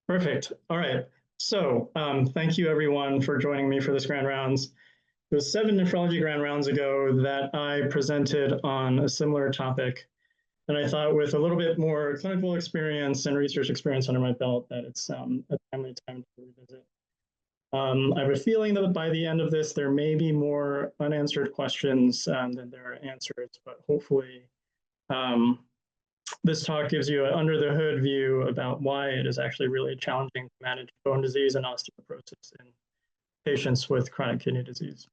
Perfect. All right. So thank you everyone for joining me for this Grand Rounds. It was 7 nephrology Grand Rounds ago that I presented on a similar topic. And I thought with a little bit more clinical experience and research experience under my belt that it's a timely time to revisit. I have a feeling that by the end of this, there may be more unanswered questions than there are answers, but hopefully this talk gives you an under the hood view about why it is actually really challenging to manage bone disease and osteoporosis in patients with chronic kidney disease.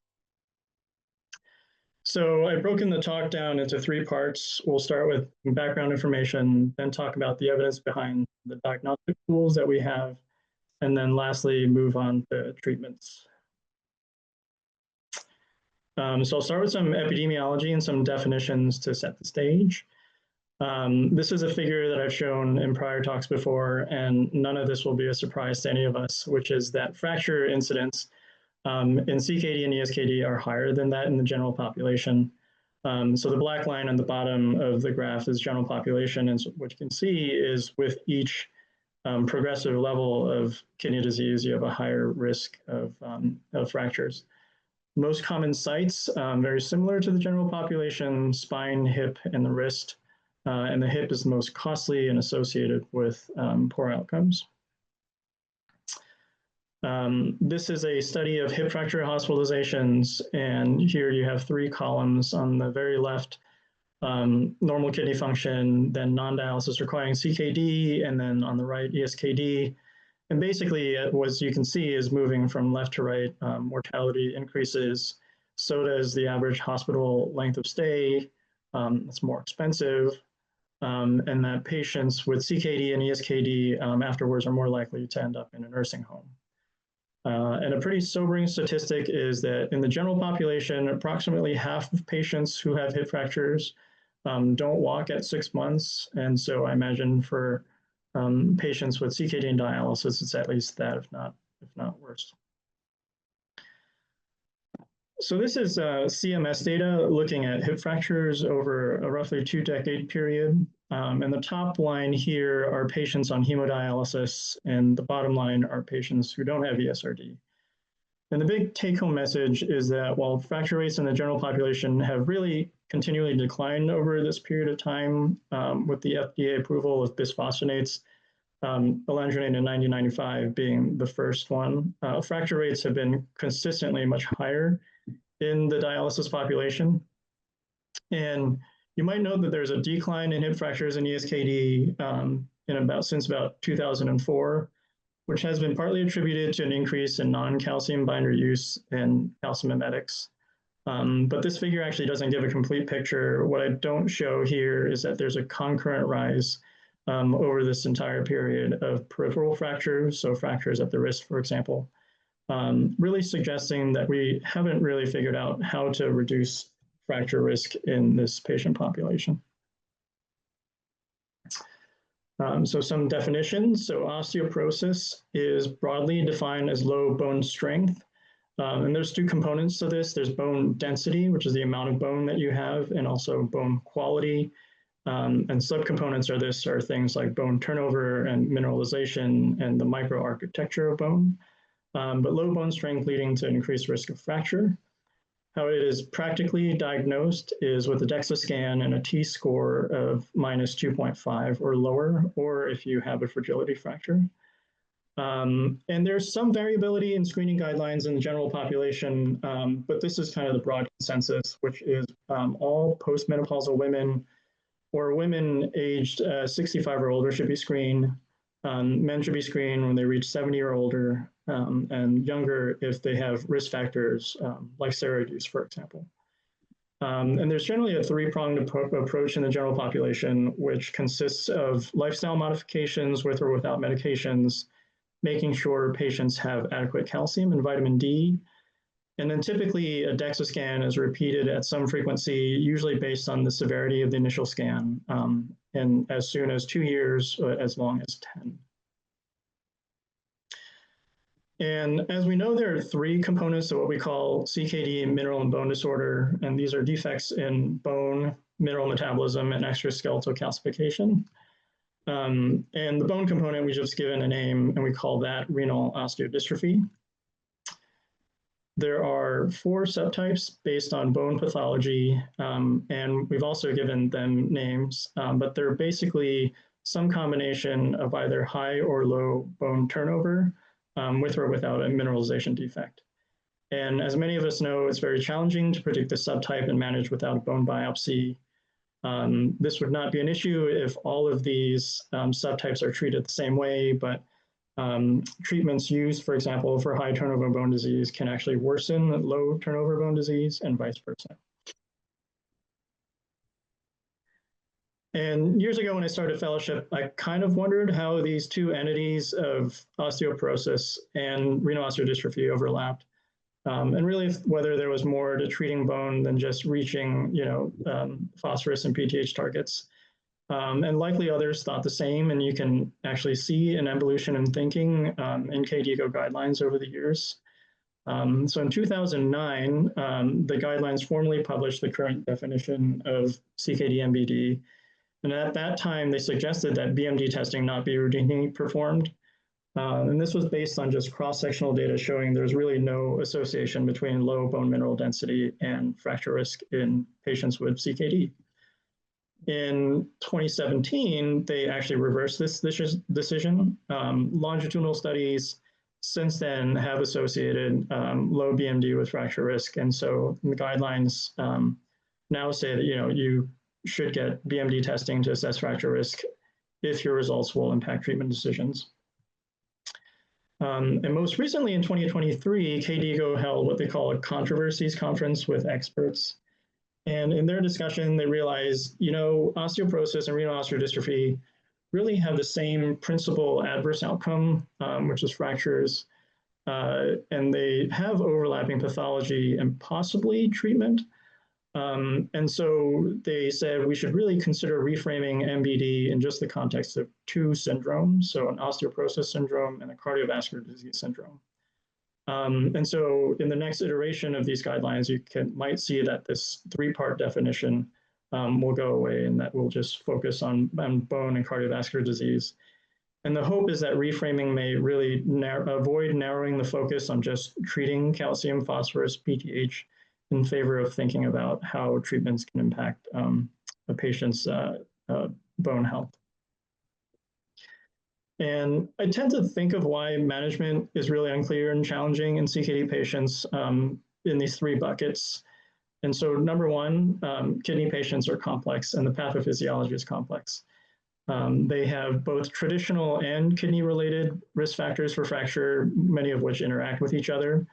So I've broken the talk down into 3 parts. We'll start with background information, then talk about the evidence behind the diagnostic tools that we have, and then lastly, move on to treatments. So I'll start with some epidemiology and some definitions to set the stage. This is a figure that I've shown in prior talks before, and none of this will be a surprise to any of us, which is that fracture incidence in CKD and ESKD are higher than that in the general population. So the black line on the bottom of the graph is general population, and so what you can see is with each progressive level of kidney disease, you have a higher risk of fractures. Most common sites, very similar to the general population, spine, hip, and the wrist. And the hip is the most costly and associated with poor outcomes. This is a study of hip fracture hospitalizations, and here you have 3 columns. On the very left, normal kidney function, then non-dialysis requiring CKD, and then on the right, ESKD. And basically, what you can see is moving from left to right, mortality increases, so does the average hospital length of stay. It's more expensive. And that patients with CKD and ESKD afterwards are more likely to end up in a nursing home. And a pretty sobering statistic is that in the general population, approximately half of patients who have hip fractures don't walk at 6 months. And so I imagine for patients with CKD and dialysis, it's at least that, if not worse. So this is CMS data looking at hip fractures over a roughly 2-decade period. And the top line here are patients on hemodialysis, and the bottom line are patients who don't have ESRD. And the big take-home message is that while fracture rates in the general population have really continually declined over this period of time, with the FDA approval of bisphosphonates, alendronate in 1995 being the first one, fracture rates have been consistently much higher in the dialysis population. And you might note that there's a decline in hip fractures in ESKD since about 2004, which has been partly attributed to an increase in non-calcium binder use and calcium mimetics. But this figure actually doesn't give a complete picture. What I don't show here is that there's a concurrent rise over this entire period of peripheral fractures, so fractures at the wrist, for example, really suggesting that we haven't really figured out how to reduce fracture risk in this patient population. So some definitions. So osteoporosis is broadly defined as low bone strength. And there's 2 components to this. There's bone density, which is the amount of bone that you have, and also bone quality. And subcomponents are things like bone turnover and mineralization and the microarchitecture of bone. But low bone strength leading to increased risk of fracture. How it is practically diagnosed is with a DEXA scan and a T-score of -2.5 or lower, or if you have a fragility fracture. And there's some variability in screening guidelines in the general population, but this is kind of the broad consensus, which is all postmenopausal women or women aged 65 or older should be screened. Men should be screened when they reach 70 or older, and younger if they have risk factors like steroid use, for example. And there's generally a 3-pronged approach in the general population, which consists of lifestyle modifications with or without medications, making sure patients have adequate calcium and vitamin D. And then typically a DEXA scan is repeated at some frequency, usually based on the severity of the initial scan, and as soon as 2 years, as long as 10. And as we know, there are 3 components of what we call CKD, mineral and bone disorder, and these are defects in bone, mineral metabolism, and extraskeletal calcification. And the bone component, we just given a name, and we call that renal osteodystrophy. There are 4 subtypes based on bone pathology, and we've also given them names, but they're basically some combination of either high or low bone turnover, with or without a mineralization defect. And as many of us know, it's very challenging to predict the subtype and manage without a bone biopsy. This would not be an issue if all of these subtypes are treated the same way, but treatments used, for example, for high turnover bone disease can actually worsen low turnover bone disease and vice versa. And years ago when I started fellowship, I kind of wondered how these 2 entities of osteoporosis and renal osteodystrophy overlapped. And really whether there was more to treating bone than just reaching, phosphorus and PTH targets. And likely others thought the same, and you can actually see an evolution in thinking in KDIGO guidelines over the years. So in 2009, the guidelines formally published the current definition of CKD-MBD. And at that time, they suggested that BMD testing not be routinely performed. And this was based on just cross-sectional data showing there's really no association between low bone mineral density and fracture risk in patients with CKD. In 2017, they actually reversed this decision. Longitudinal studies since then have associated low BMD with fracture risk. And so the guidelines now say that you should get BMD testing to assess fracture risk if your results will impact treatment decisions. And most recently in 2023, KDIGO held what they call a controversies conference with experts. And in their discussion, they realized, osteoporosis and renal osteodystrophy really have the same principal adverse outcome, which is fractures. And they have overlapping pathology and possibly treatment. And so they said we should really consider reframing MBD in just the context of 2 syndromes, so an osteoporosis syndrome and a cardiovascular disease syndrome. And so in the next iteration of these guidelines, you might see that this 3-part definition will go away, and that will just focus on bone and cardiovascular disease. And the hope is that reframing may really avoid narrowing the focus on just treating calcium, phosphorus, PTH, in favor of thinking about how treatments can impact a patient's bone health. And I tend to think of why management is really unclear and challenging in CKD patients in these 3 buckets. And so number 1, kidney patients are complex and the pathophysiology is complex. They have both traditional and kidney-related risk factors for fracture, many of which interact with each other.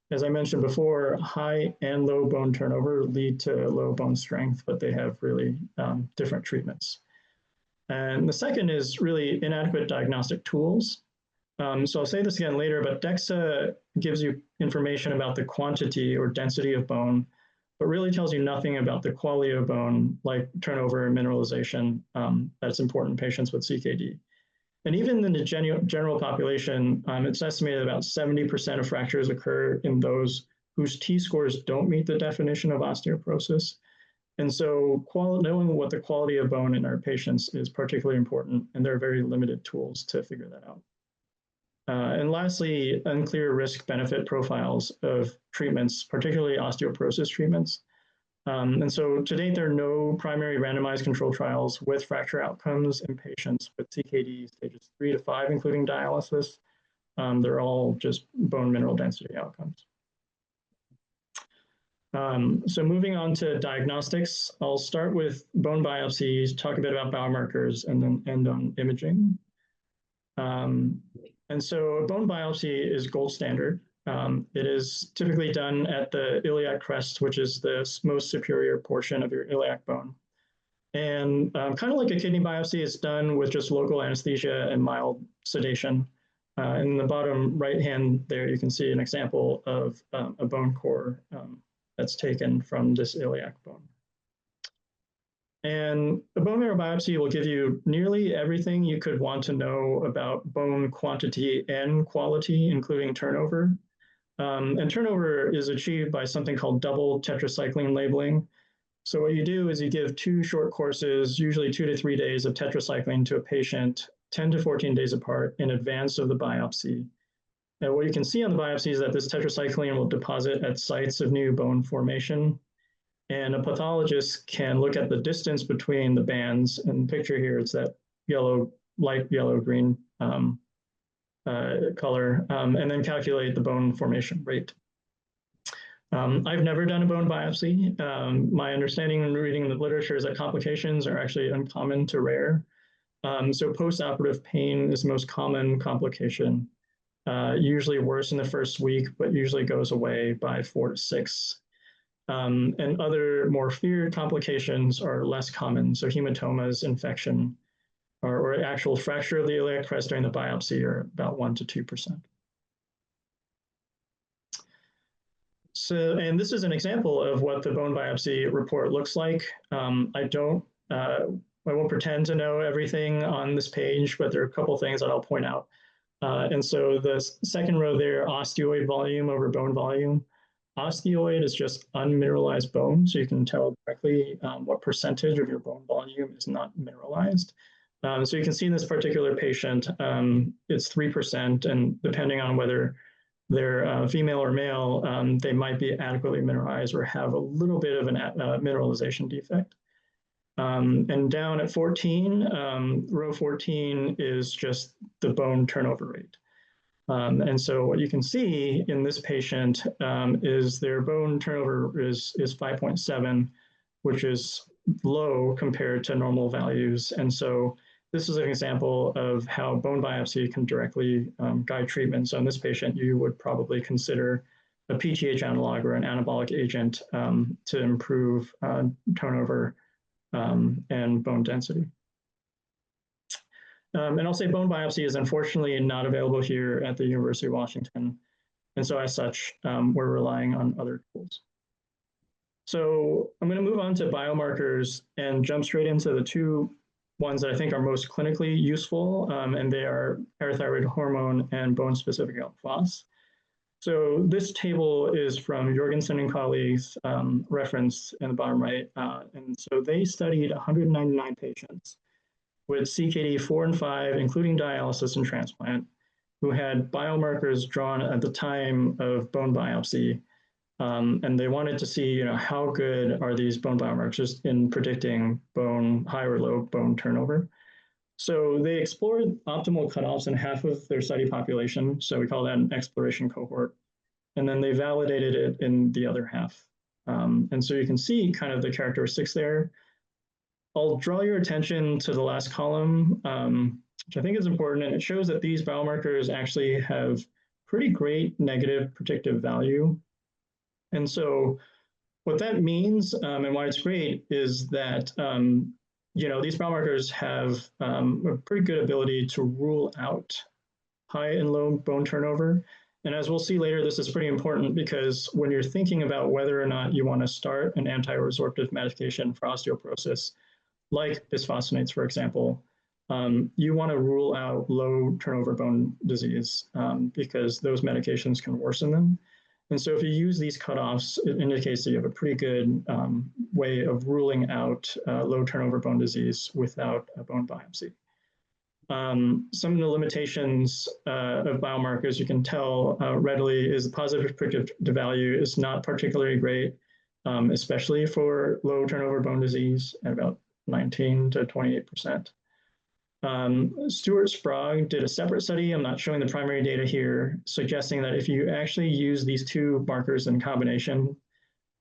As I mentioned before, high and low bone turnover lead to low bone strength, but they have really different treatments. And the second is really inadequate diagnostic tools. So I'll say this again later, but DEXA gives you information about the quantity or density of bone, but really tells you nothing about the quality of bone, like turnover and mineralization, that's important in patients with CKD. And even in the general population, it's estimated about 70% of fractures occur in those whose T-scores don't meet the definition of osteoporosis. And so knowing what the quality of bone in our patients is particularly important, and there are very limited tools to figure that out. And lastly, unclear risk-benefit profiles of treatments, particularly osteoporosis treatments. And so to date, there are no primary randomized control trials with fracture outcomes in patients with CKD stages 3 to 5, including dialysis. They're all just bone mineral density outcomes. So moving on to diagnostics, I'll start with bone biopsies, talk a bit about biomarkers, and then end on imaging. And so a bone biopsy is gold standard. It is typically done at the iliac crest, which is the most superior portion of your iliac bone. And kind of like a kidney biopsy, it's done with just local anesthesia and mild sedation. In the bottom right hand there, you can see an example of a bone core that's taken from this iliac bone. And a bone marrow biopsy will give you nearly everything you could want to know about bone quantity and quality, including turnover. And turnover is achieved by something called double tetracycline labeling. So what you do is you give 2 short courses, usually 2 to 3 days of tetracycline to a patient 10 to 14 days apart in advance of the biopsy. And what you can see on the biopsy is that this tetracycline will deposit at sites of new bone formation. And a pathologist can look at the distance between the bands. And the picture here is that yellow, light yellow green color, and then calculate the bone formation rate. I've never done a bone biopsy. My understanding and reading the literature is that complications are actually uncommon to rare. So postoperative pain is the most common complication, usually worse in the first week, but usually goes away by 4 to 6. And other more feared complications are less common. So hematomas, infection, or actual fracture of the iliac crest during the biopsy are about 1 to 2%. So, and this is an example of what the bone biopsy report looks like. I won't pretend to know everything on this page, but there are a couple things that I'll point out. And so the second row there, osteoid volume over bone volume. Osteoid is just unmineralized bone, so you can tell directly what percentage of your bone volume is not mineralized. So you can see in this particular patient, it's 3%, and depending on whether they're female or male, they might be adequately mineralized or have a little bit of a mineralization defect. And down at 14, row 14 is just the bone turnover rate. And so what you can see in this patient is their bone turnover is 5.7, which is low compared to normal values. And so this is an example of how bone biopsy can directly guide treatment. So in this patient, you would probably consider a PTH analog or an anabolic agent to improve turnover and bone density. And I'll say bone biopsy is unfortunately not available here at the University of Washington. And so as such, we're relying on other tools. So I'm going to move on to biomarkers and jump straight into the 2 ones that I think are most clinically useful, and they are parathyroid hormone and bone-specific alk phos. So this table is from Jorgensen and colleagues, referenced in the bottom right. And so they studied 199 patients with CKD 4 and 5, including dialysis and transplant, who had biomarkers drawn at the time of bone biopsy. And they wanted to see, how good are these bone biomarkers in predicting high or low bone turnover. So they explored optimal cutoffs in half of their study population. So we call that an exploration cohort. And then they validated it in the other half. And so you can see kind of the characteristics there. I'll draw your attention to the last column, which I think is important. And it shows that these biomarkers actually have pretty great negative predictive value. And so what that means and why it's great is that these biomarkers have a pretty good ability to rule out high and low bone turnover. And as we'll see later, this is pretty important because when you're thinking about whether or not you want to start an anti-resorptive medication for osteoporosis, like bisphosphonates, for example, you want to rule out low turnover bone disease because those medications can worsen them. And so if you use these cutoffs, it indicates that you have a pretty good way of ruling out low turnover bone disease without a bone biopsy. Some of the limitations of biomarkers you can tell readily is the positive predictive value is not particularly great, especially for low turnover bone disease at about 19 to 28%. Stuart Sprague did a separate study, I'm not showing the primary data here, suggesting that if you actually use these 2 markers in combination,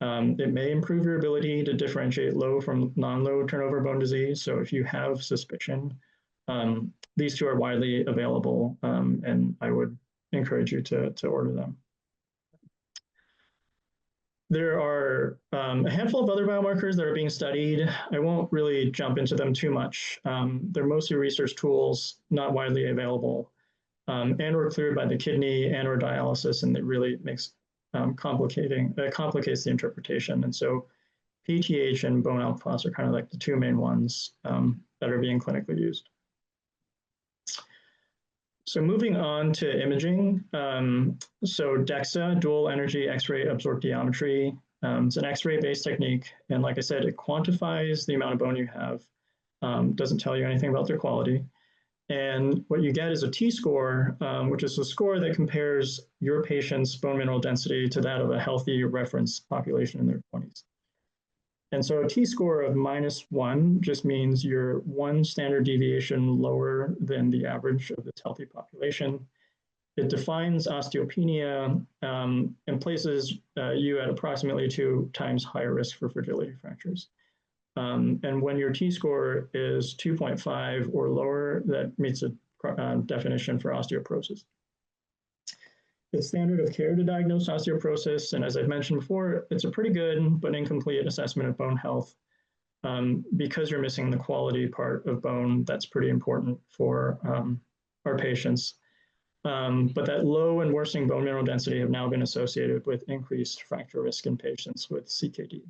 it may improve your ability to differentiate low from non-low turnover bone disease. So if you have suspicion, these 2 are widely available, and I would encourage you to order them. There are a handful of other biomarkers that are being studied. I won't really jump into them too much. They're mostly research tools, not widely available, and were cleared by the kidney and or dialysis, and it really makes complicates the interpretation. And so PTH and bone alk phos are kind of like the 2 main ones that are being clinically used. So moving on to imaging, so DEXA, dual energy X-ray absorptiometry, It's an X-ray based technique. And like I said, it quantifies the amount of bone you have, doesn't tell you anything about their quality. And what you get is a T-score, which is a score that compares your patient's bone mineral density to that of a healthy reference population in their 20s. And so a T-score of -1 just means you're one standard deviation lower than the average of this healthy population. It defines osteopenia and places you at approximately 2 times higher risk for fragility fractures. And when your T-score is 2.5 or lower, that meets a definition for osteoporosis. It's standard of care to diagnose osteoporosis, and as I've mentioned before, it's a pretty good but incomplete assessment of bone health because you're missing the quality part of bone that's pretty important for our patients. But that low and worsening bone mineral density have now been associated with increased fracture risk in patients with CKD.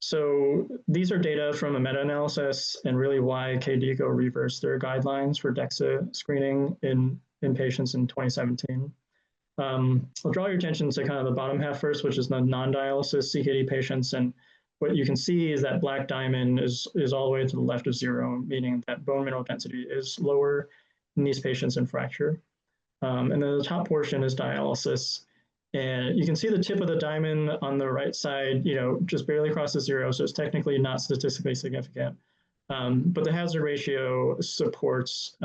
So these are data from a meta-analysis and really why KDIGO reversed their guidelines for DEXA screening in patients in 2017. I'll draw your attention to kind of the bottom half first, which is the non-dialysis CKD patients. And what you can see is that black diamond is all the way to the left of 0, meaning that bone mineral density is lower in these patients in fracture. And then the top portion is dialysis. And you can see the tip of the diamond on the right side, just barely crosses 0, so it's technically not statistically significant. But the hazard ratio supports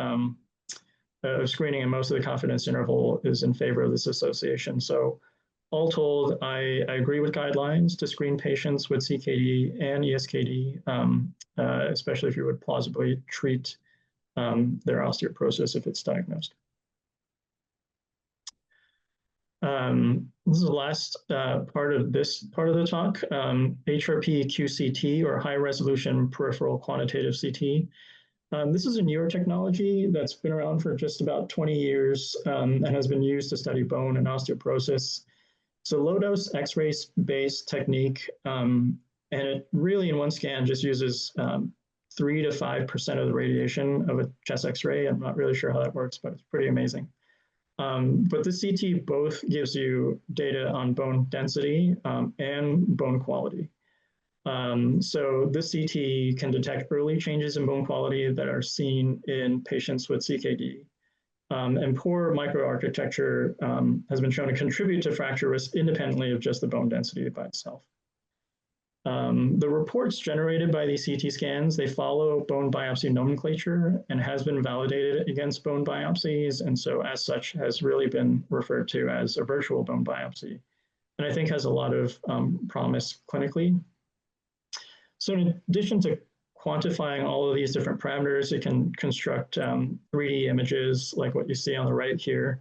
screening, and most of the confidence interval is in favor of this association. So all told, I agree with guidelines to screen patients with CKD and ESKD, especially if you would plausibly treat their osteoporosis if it's diagnosed. This is the last part of this part of the talk, HRP QCT, or high resolution peripheral quantitative CT. This is a newer technology that's been around for just about 20 years and has been used to study bone and osteoporosis. It's a low-dose X-ray based technique, and it really in one scan just uses 3 to 5% of the radiation of a chest X-ray. I'm not really sure how that works, but it's pretty amazing. But the CT both gives you data on bone density and bone quality. So this CT can detect early changes in bone quality that are seen in patients with CKD. And poor microarchitecture has been shown to contribute to fracture risk independently of just the bone density by itself. The reports generated by these CT scans, they follow bone biopsy nomenclature and has been validated against bone biopsies, and so as such has really been referred to as a virtual bone biopsy, and I think has a lot of promise clinically. So in addition to quantifying all of these different parameters, it can construct 3D images like what you see on the right here,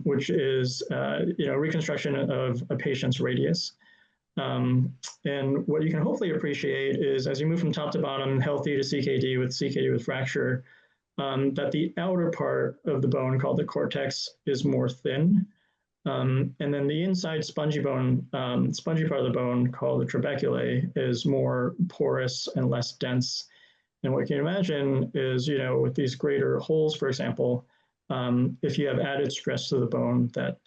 which is reconstruction of a patient's radius. And what you can hopefully appreciate is as you move from top to bottom, healthy to CKD with fracture, that the outer part of the bone called the cortex is more thin. And then the inside spongy part of the bone called the trabeculae is more porous and less dense. And what you can imagine is, with these greater holes, for example, if you have added stress to the bone, that,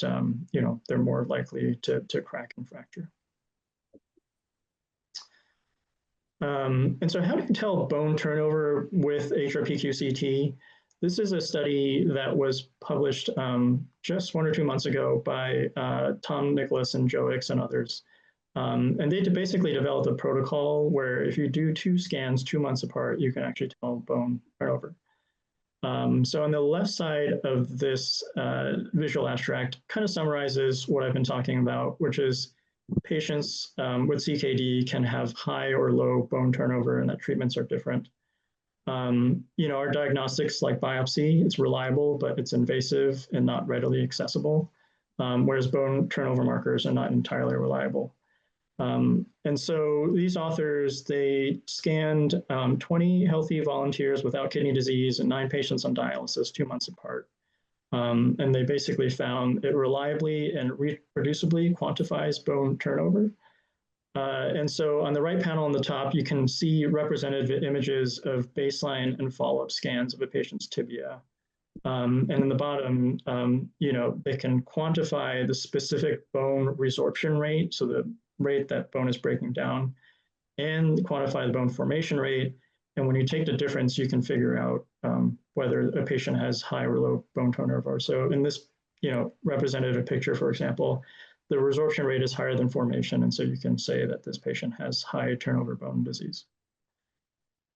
they're more likely to crack and fracture. And so how do you tell bone turnover with HRPQ-CT? This is a study that was published just 1 or 2 months ago by Tom Nicholas and Joe Ix and others. And they basically developed a protocol where if you do 2 scans 2 months apart, you can actually tell bone turnover. So on the left side of this visual abstract kind of summarizes what I've been talking about, which is patients with CKD can have high or low bone turnover and that treatments are different. Our diagnostics like biopsy, it's reliable, but it's invasive and not readily accessible, whereas bone turnover markers are not entirely reliable. And so these authors, they scanned 20 healthy volunteers without kidney disease and 9 patients on dialysis 2 months apart. And they basically found it reliably and reproducibly quantifies bone turnover. And so on the right panel on the top, you can see representative images of baseline and follow-up scans of a patient's tibia. And in the bottom, they can quantify the specific bone resorption rate, so the rate that bone is breaking down, and quantify the bone formation rate. And when you take the difference, you can figure out whether a patient has high or low bone turnover. So in this, representative picture, for example, the resorption rate is higher than formation. And so you can say that this patient has high turnover bone disease.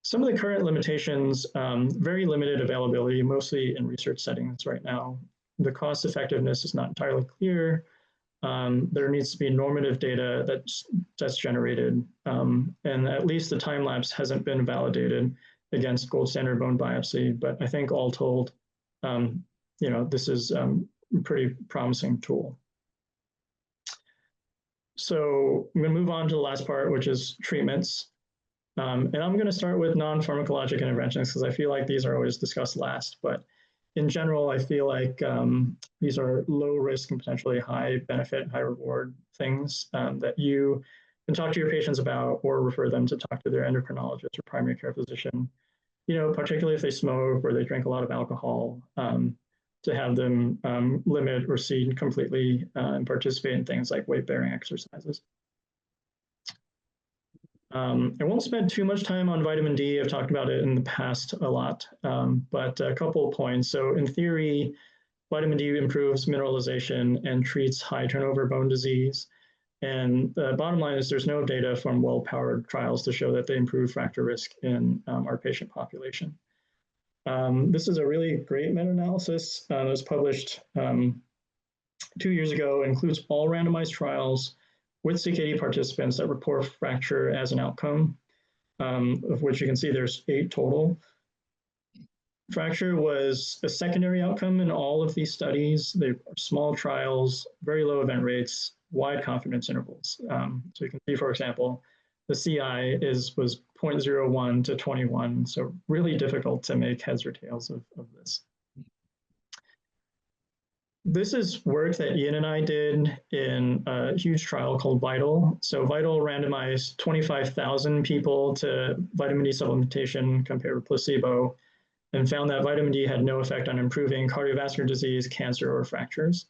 Some of the current limitations, very limited availability, mostly in research settings right now. The cost effectiveness is not entirely clear. There needs to be normative data that's generated, and at least the time lapse hasn't been validated against gold standard bone biopsy. But I think all told, this is a pretty promising tool. So I'm going to move on to the last part, which is treatments. And I'm going to start with non-pharmacologic interventions because I feel like these are always discussed last. But in general, I feel like these are low risk and potentially high benefit, high reward things that you can talk to your patients about or refer them to talk to their endocrinologist or primary care physician, particularly if they smoke or they drink a lot of alcohol, to have them limit or cede completely and participate in things like weight-bearing exercises. I won't spend too much time on vitamin D. I've talked about it in the past a lot, but a couple of points. So in theory, vitamin D improves mineralization and treats high turnover bone disease. And the bottom line is there's no data from well-powered trials to show that they improve fracture risk in our patient population. This is a really great meta-analysis. It was published 2 years ago, includes all randomized trials with CKD participants that report fracture as an outcome, of which you can see there's 8 total. Fracture was a secondary outcome in all of these studies. They are small trials, very low event rates, wide confidence intervals. So you can see, for example, the CI was 0.01 to 21, so really difficult to make heads or tails of this. This is work that Ian and I did in a huge trial called VITAL. So VITAL randomized 25,000 people to vitamin D supplementation compared with placebo and found that vitamin D had no effect on improving cardiovascular disease, cancer, or fractures.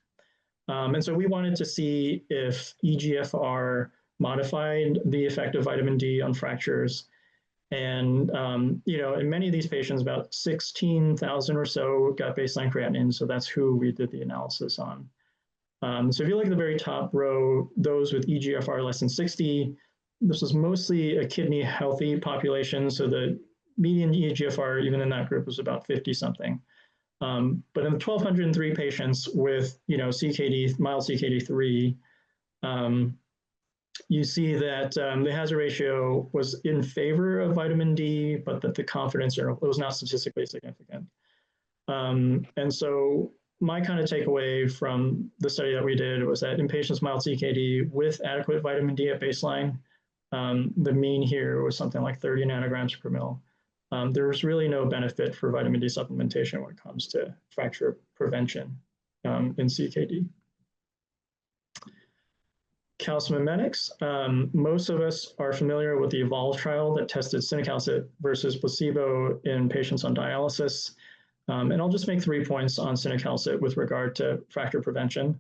And so we wanted to see if EGFR modified the effect of vitamin D on fractures. And, in many of these patients, about 16,000 or so got baseline creatinine. So that's who we did the analysis on. So if you look at the very top row, those with EGFR less than 60, this was mostly a kidney healthy population. So the median EGFR, even in that group, was about 50 something. But in the 1,203 patients with, CKD, mild CKD3, you see that the hazard ratio was in favor of vitamin D, but that the confidence interval was not statistically significant. And so my kind of takeaway from the study that we did was that in patients with mild CKD with adequate vitamin D at baseline, the mean here was something like 30 nanograms per mil. There was really no benefit for vitamin D supplementation when it comes to fracture prevention in CKD. Calcimimetics. Most of us are familiar with the EVOLVE trial that tested cinacalcet versus placebo in patients on dialysis. And I'll just make 3 points on cinacalcet with regard to fracture prevention.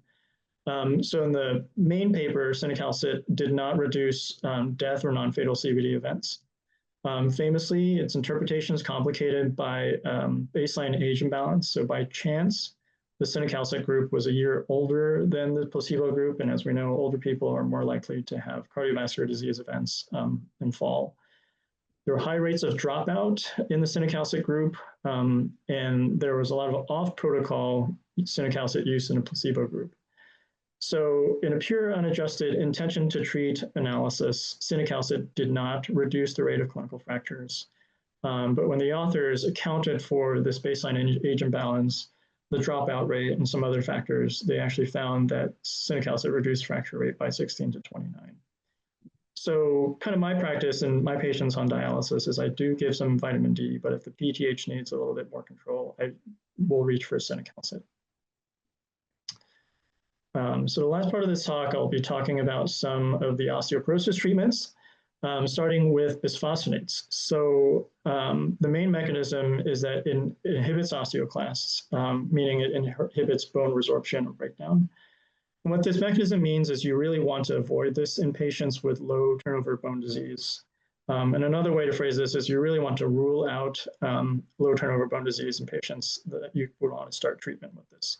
So in the main paper, cinacalcet did not reduce death or non-fatal CVD events. Famously, its interpretation is complicated by baseline age imbalance. So by chance, the cinacalcet group was a year older than the placebo group. And as we know, older people are more likely to have cardiovascular disease events and fall. There were high rates of dropout in the cinacalcet group, and there was a lot of off-protocol cinacalcet use in a placebo group. So in a pure unadjusted intention to treat analysis, cinacalcet did not reduce the rate of clinical fractures. But when the authors accounted for this baseline age imbalance, the dropout rate and some other factors, they actually found that cinacalcet reduced fracture rate by 16 to 29. So kind of my practice and my patients on dialysis is I do give some vitamin D, but if the PTH needs a little bit more control, I will reach for cinacalcet. So the last part of this talk, I'll be talking about some of the osteoporosis treatments. starting with bisphosphonates. So the main mechanism is that it inhibits osteoclasts, meaning it inhibits bone resorption or breakdown. And what this mechanism means is you really want to avoid this in patients with low turnover bone disease. And another way to phrase this is you really want to rule out low turnover bone disease in patients that you would want to start treatment with this.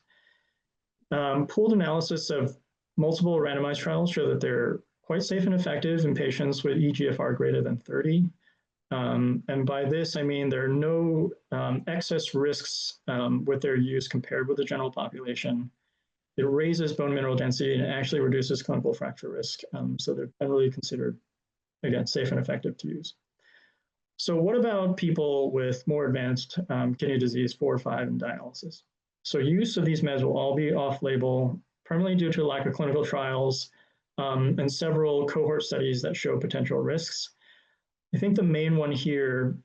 Pooled analysis of multiple randomized trials show that they're quite safe and effective in patients with eGFR greater than 30. And by this, I mean there are no excess risks with their use compared with the general population. It raises bone mineral density and it actually reduces clinical fracture risk. So they're generally considered, again, safe and effective to use. So what about people with more advanced kidney disease 4 or 5 and dialysis? So use of these meds will all be off-label, primarily due to lack of clinical trials and several cohort studies that show potential risks. I think the main one here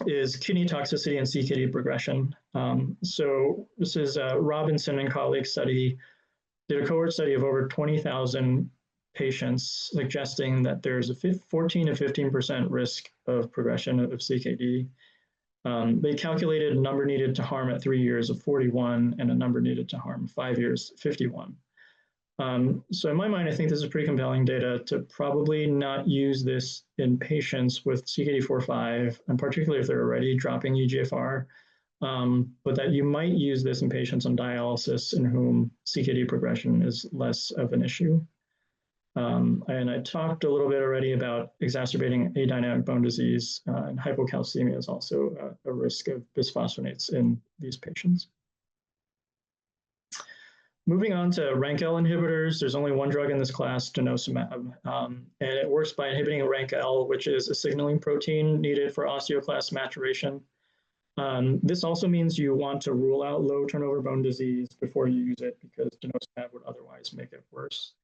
is kidney toxicity and CKD progression. So this is a Robinson and colleagues study, did a cohort study of over 20,000 patients, suggesting that there's a 14 to 15% risk of progression of CKD. They calculated a number needed to harm at 3 years of 41 and a number needed to harm 5 years, 51. So in my mind, I think this is pretty compelling data to probably not use this in patients with CKD 4/5, and particularly if they're already dropping eGFR, but that you might use this in patients on dialysis in whom CKD progression is less of an issue. And I talked a little bit already about exacerbating adynamic bone disease, and hypocalcemia is also a risk of bisphosphonates in these patients. Moving on to RANKL inhibitors, there's only one drug in this class, denosumab, and it works by inhibiting RANKL, which is a signaling protein needed for osteoclast maturation. This also means you want to rule out low turnover bone disease before you use it because denosumab would otherwise make it worse.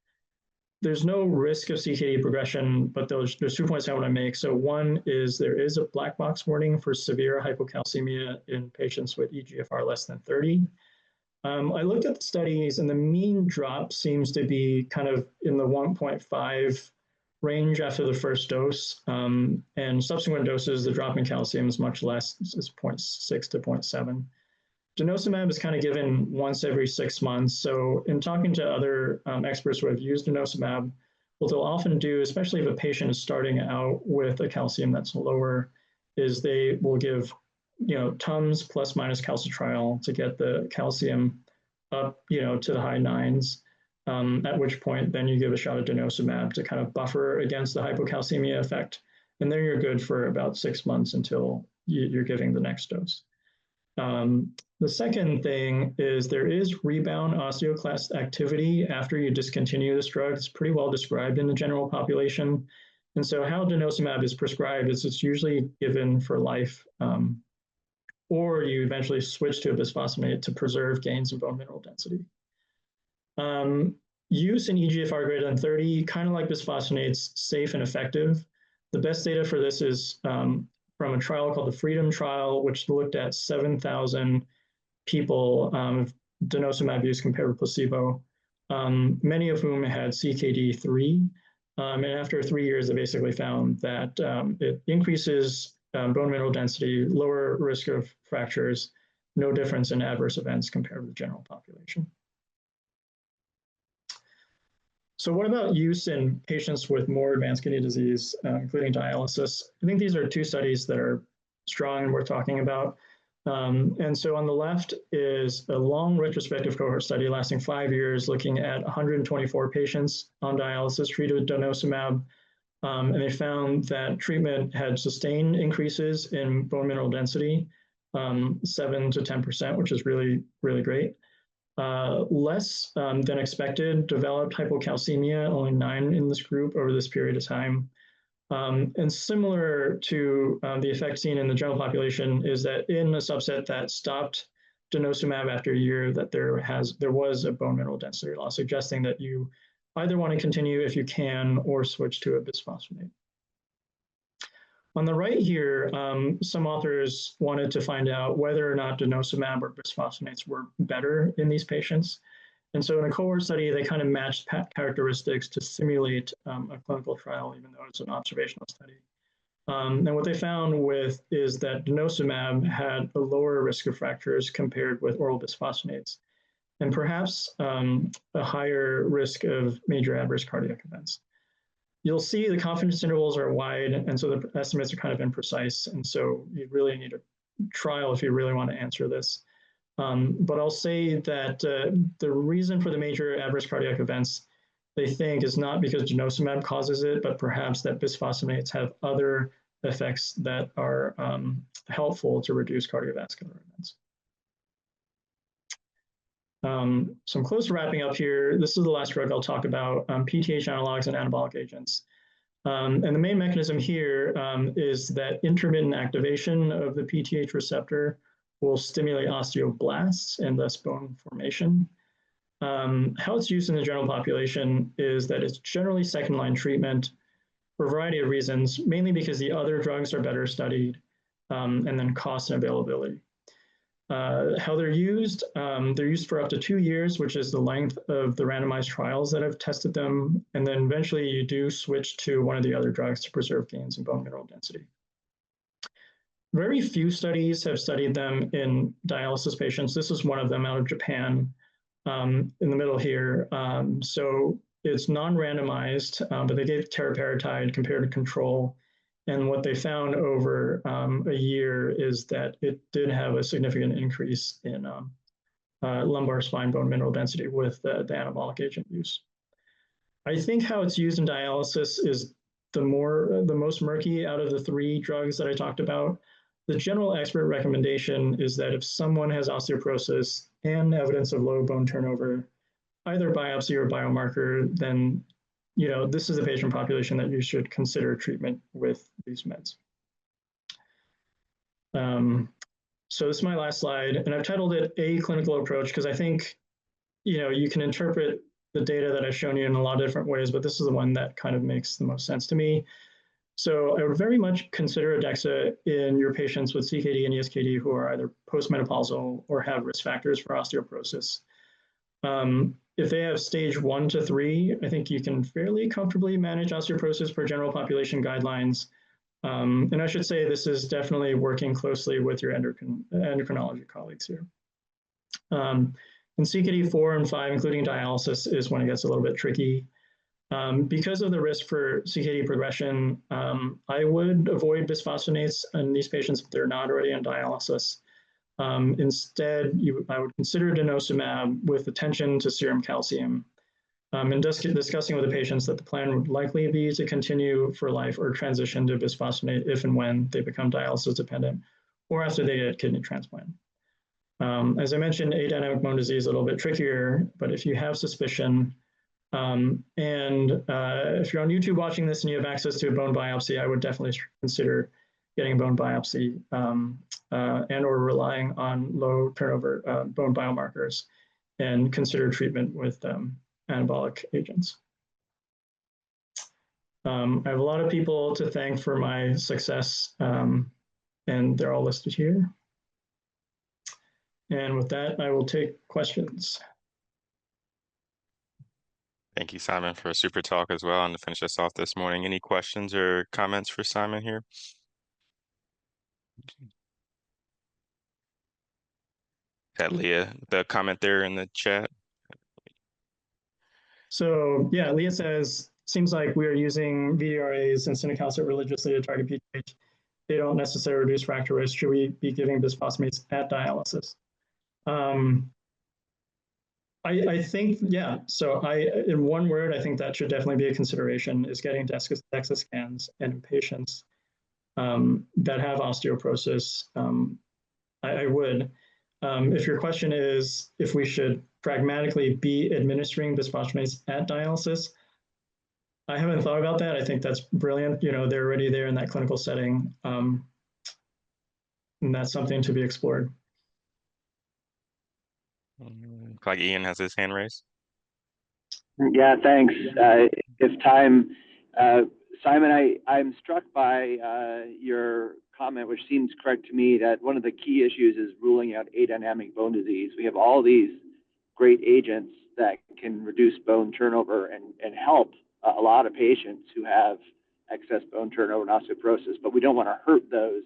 There's no risk of CKD progression, but there's 2 points I want to make. So one is there is a black box warning for severe hypocalcemia in patients with eGFR less than 30. I looked at the studies and the mean drop seems to be kind of in the 1.5 range after the first dose. And subsequent doses, the drop in calcium is much less, it's 0.6 to 0.7. Denosumab is kind of given once every 6 months. So in talking to other experts who have used denosumab, what they'll often do, especially if a patient is starting out with a calcium that's lower, is they will give Tums plus minus calcitriol to get the calcium up, to the high 9s, at which point then you give a shot of denosumab to kind of buffer against the hypocalcemia effect. And then you're good for about 6 months until you're giving the next dose. The second thing is there is rebound osteoclast activity after you discontinue this drug. It's pretty well described in the general population. And so how denosumab is prescribed is it's usually given for life, or you eventually switch to a bisphosphonate to preserve gains in bone mineral density. Use in eGFR greater than 30, kind of like bisphosphonates, safe and effective. The best data for this is from a trial called the Freedom Trial, which looked at 7,000 people, denosumab use compared with placebo, many of whom had CKD3. And after 3 years, they basically found that it increases bone mineral density, lower risk of fractures, no difference in adverse events compared with the general population. So what about use in patients with more advanced kidney disease, including dialysis? I think these are 2 studies that are strong and worth talking about. And so on the left is a long retrospective cohort study lasting 5 years, looking at 124 patients on dialysis treated with denosumab. And they found that treatment had sustained increases in bone mineral density, 7 to 10%, which is really, really great. Less than expected developed hypocalcemia, only 9 in this group over this period of time. And similar to the effect seen in the general population is that in a subset that stopped denosumab after a year, that there was a bone mineral density loss, suggesting that you either want to continue if you can or switch to a bisphosphonate. On the right here, some authors wanted to find out whether or not denosumab or bisphosphonates were better in these patients. And so in a cohort study, they kind of matched characteristics to simulate a clinical trial, even though it's an observational study. And what they found is that denosumab had a lower risk of fractures compared with oral bisphosphonates, and perhaps a higher risk of major adverse cardiac events. You'll see the confidence intervals are wide, and so the estimates are kind of imprecise, and so you really need a trial if you really want to answer this. But I'll say that the reason for the major adverse cardiac events, they think, is not because denosumab causes it, but perhaps that bisphosphonates have other effects that are helpful to reduce cardiovascular events. So I'm close to wrapping up here. This is the last drug I'll talk about, PTH analogs and anabolic agents. And the main mechanism here is that intermittent activation of the PTH receptor will stimulate osteoblasts and thus bone formation. How it's used in the general population is that it's generally second-line treatment for a variety of reasons, mainly because the other drugs are better studied, and then cost and availability. How they're used for up to 2 years, which is the length of the randomized trials that have tested them. And then eventually you do switch to one of the other drugs to preserve gains in bone mineral density. Very few studies have studied them in dialysis patients. This is one of them out of Japan, in the middle here. So it's non-randomized, but they gave teriparatide compared to control. And what they found over a year is that it did have a significant increase in lumbar spine bone mineral density with the anabolic agent use. I think how it's used in dialysis is the most murky out of the 3 drugs that I talked about. The general expert recommendation is that if someone has osteoporosis and evidence of low bone turnover, either biopsy or biomarker, then this is a patient population that you should consider treatment with these meds. So this is my last slide, and I've titled it A Clinical Approach because I think you can interpret the data that I've shown you in a lot of different ways, but this is the one that kind of makes the most sense to me. So I would very much consider DEXA in your patients with CKD and ESKD who are either postmenopausal or have risk factors for osteoporosis. If they have stage 1 to 3, I think you can fairly comfortably manage osteoporosis per general population guidelines. And I should say this is definitely working closely with your endocrinology colleagues here. And CKD 4 and 5, including dialysis, is when it gets a little bit tricky. Because of the risk for CKD progression, I would avoid bisphosphonates in these patients if they're not already on dialysis. Instead, I would consider denosumab with attention to serum calcium, and discussing with the patients that the plan would likely be to continue for life or transition to bisphosphonate if and when they become dialysis dependent or after they get kidney transplant. As I mentioned, adynamic bone disease is a little bit trickier, but if you have suspicion, and if you're on YouTube watching this and you have access to a bone biopsy, I would definitely consider getting a bone biopsy and or relying on low turnover bone biomarkers and consider treatment with anabolic agents. I have a lot of people to thank for my success, and they're all listed here. And with that, I will take questions. Thank you, Simon, for a super talk as well. And to finish us off this morning, any questions or comments for Simon here? Got Leah, the comment there in the chat. So yeah, Leah says, seems like we are using VRAs and cinecalcet religiously to target PTH. They don't necessarily reduce fracture risk. Should we be giving bisphosphonates at dialysis? I think, yeah. So in one word, I think that should definitely be a consideration, is getting DEXA scans in patients that have osteoporosis. I would. If your question is if we should pragmatically be administering bisphosphonates at dialysis, I haven't thought about that. I think that's brilliant. They're already there in that clinical setting, and that's something to be explored. Like Ian has his hand raised. Yeah, thanks. If time, Simon, I'm struck by your comment, which seems correct to me, that one of the key issues is ruling out adynamic bone disease. We have all these great agents that can reduce bone turnover and help a lot of patients who have excess bone turnover and osteoporosis, but we don't want to hurt those,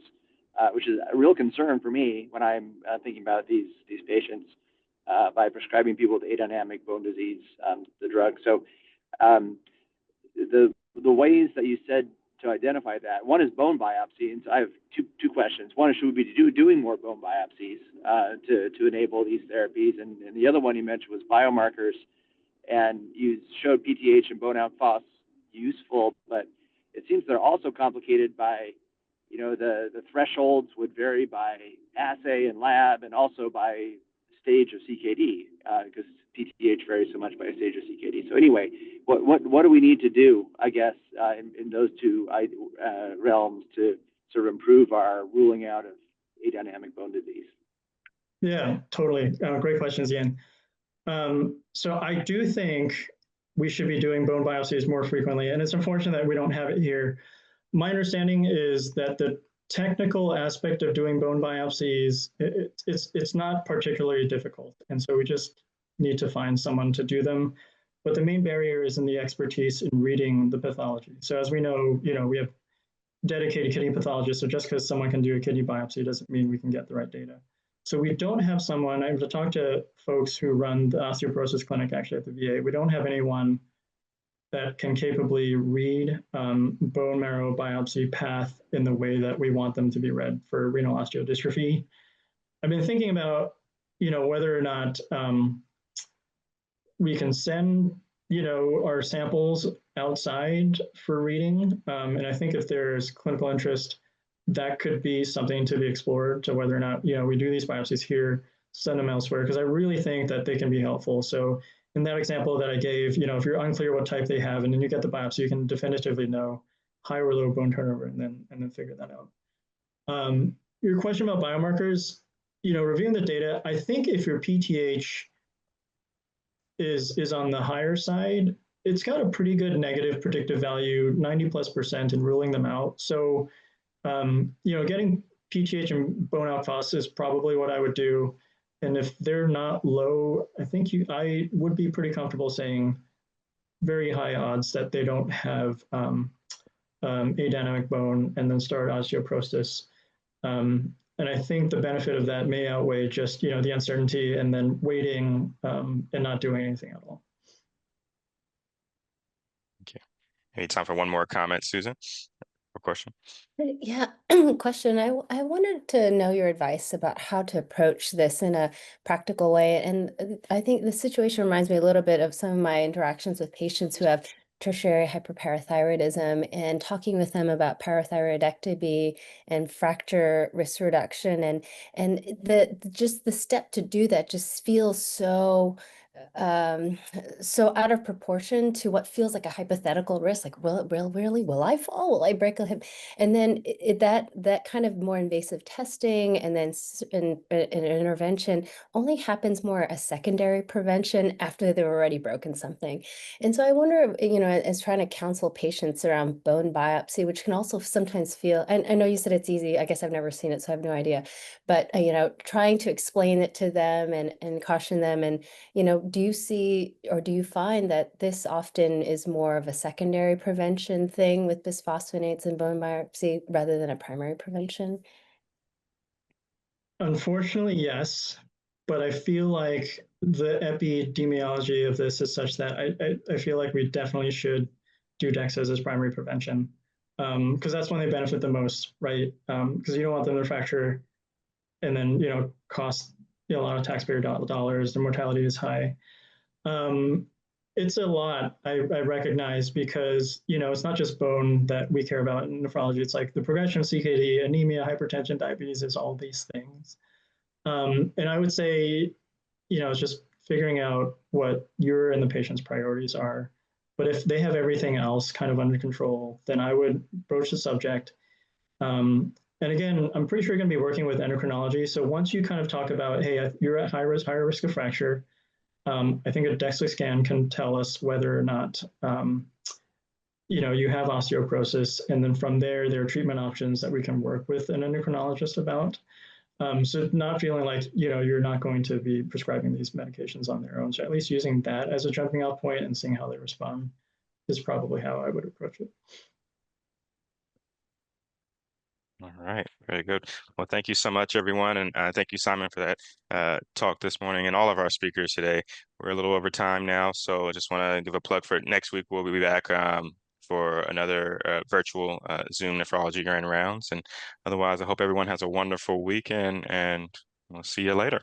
which is a real concern for me when I'm thinking about these patients by prescribing people with adynamic bone disease the drug. So the ways that you said to identify that, one is bone biopsy, and so I have two questions. One is, should we be doing more bone biopsies to enable these therapies, and the other one you mentioned was biomarkers, and you showed PTH and bone alk phos useful, but it seems they're also complicated by, you know, the thresholds would vary by assay and lab, and also by stage of CKD, because PTH varies so much by stage of CKD. So anyway, what do we need to do, I guess, in those two realms to sort of improve our ruling out of adynamic bone disease? Yeah, totally. Great questions, Ian. So I do think we should be doing bone biopsies more frequently, and it's unfortunate that we don't have it here. My understanding is that the technical aspect of doing bone biopsies, it's not particularly difficult, and so we just need to find someone to do them. But the main barrier is in the expertise in reading the pathology. So as we know, we have dedicated kidney pathologists, so just because someone can do a kidney biopsy doesn't mean we can get the right data. So we don't have someone, I have to talk to folks who run the osteoporosis clinic actually at the VA. We don't have anyone that can capably read bone marrow biopsy path in the way that we want them to be read for renal osteodystrophy. I've been thinking about, whether or not we can send, our samples outside for reading. And I think if there's clinical interest, that could be something to be explored, to whether or not, we do these biopsies here, send them elsewhere, because I really think that they can be helpful. So in that example that I gave, if you're unclear what type they have, and then you get the biopsy, you can definitively know high or low bone turnover, and then figure that out. Your question about biomarkers, reviewing the data, I think if your PTH is on the higher side, it's got a pretty good negative predictive value, 90+%, in ruling them out. So, getting PTH and bone alk phos is probably what I would do. And if they're not low, I think I would be pretty comfortable saying very high odds that they don't have adynamic bone, and then start osteoporosis. And I think the benefit of that may outweigh just, the uncertainty and then waiting and not doing anything at all. Okay. Any time for one more comment, Susan, or question? Yeah, question. I wanted to know your advice about how to approach this in a practical way. And I think the situation reminds me a little bit of some of my interactions with patients who have tertiary hyperparathyroidism, and talking with them about parathyroidectomy and fracture risk reduction. And just the step to do that just feels so out of proportion to what feels like a hypothetical risk. Like, will I fall? Will I break a hip? And then that kind of more invasive testing, and then an intervention only happens more as secondary prevention after they've already broken something. And so I wonder, as trying to counsel patients around bone biopsy, which can also sometimes feel, and I know you said it's easy. I guess I've never seen it, so I have no idea. But trying to explain it to them and caution them, and do you see, or do you find that this often is more of a secondary prevention thing with bisphosphonates and bone biopsy rather than a primary prevention? Unfortunately, yes, but I feel like the epidemiology of this is such that I feel like we definitely should do DEXAs as primary prevention, because that's when they benefit the most, right? Because you don't want them to fracture and then cost a lot of taxpayer dollars. The mortality is high. It's a lot, I recognize, because it's not just bone that we care about in nephrology. It's like the progression of CKD, anemia, hypertension, diabetes, is all these things. And I would say, it's just figuring out what your and the patient's priorities are. But if they have everything else kind of under control, then I would broach the subject. And again, I'm pretty sure you're going to be working with endocrinology. So once you kind of talk about, hey, you're at higher risk of fracture, I think a DEXA scan can tell us whether or not, you have osteoporosis. And then from there are treatment options that we can work with an endocrinologist about. So not feeling like, you're not going to be prescribing these medications on their own. So at least using that as a jumping off point and seeing how they respond is probably how I would approach it. All right, very good. Well, thank you so much, everyone, and thank you, Simon, for that talk this morning, and all of our speakers today. We're a little over time now, so I just want to give a plug for it. Next week. We'll be back for another virtual Zoom nephrology grand rounds, and otherwise, I hope everyone has a wonderful weekend, and we'll see you later.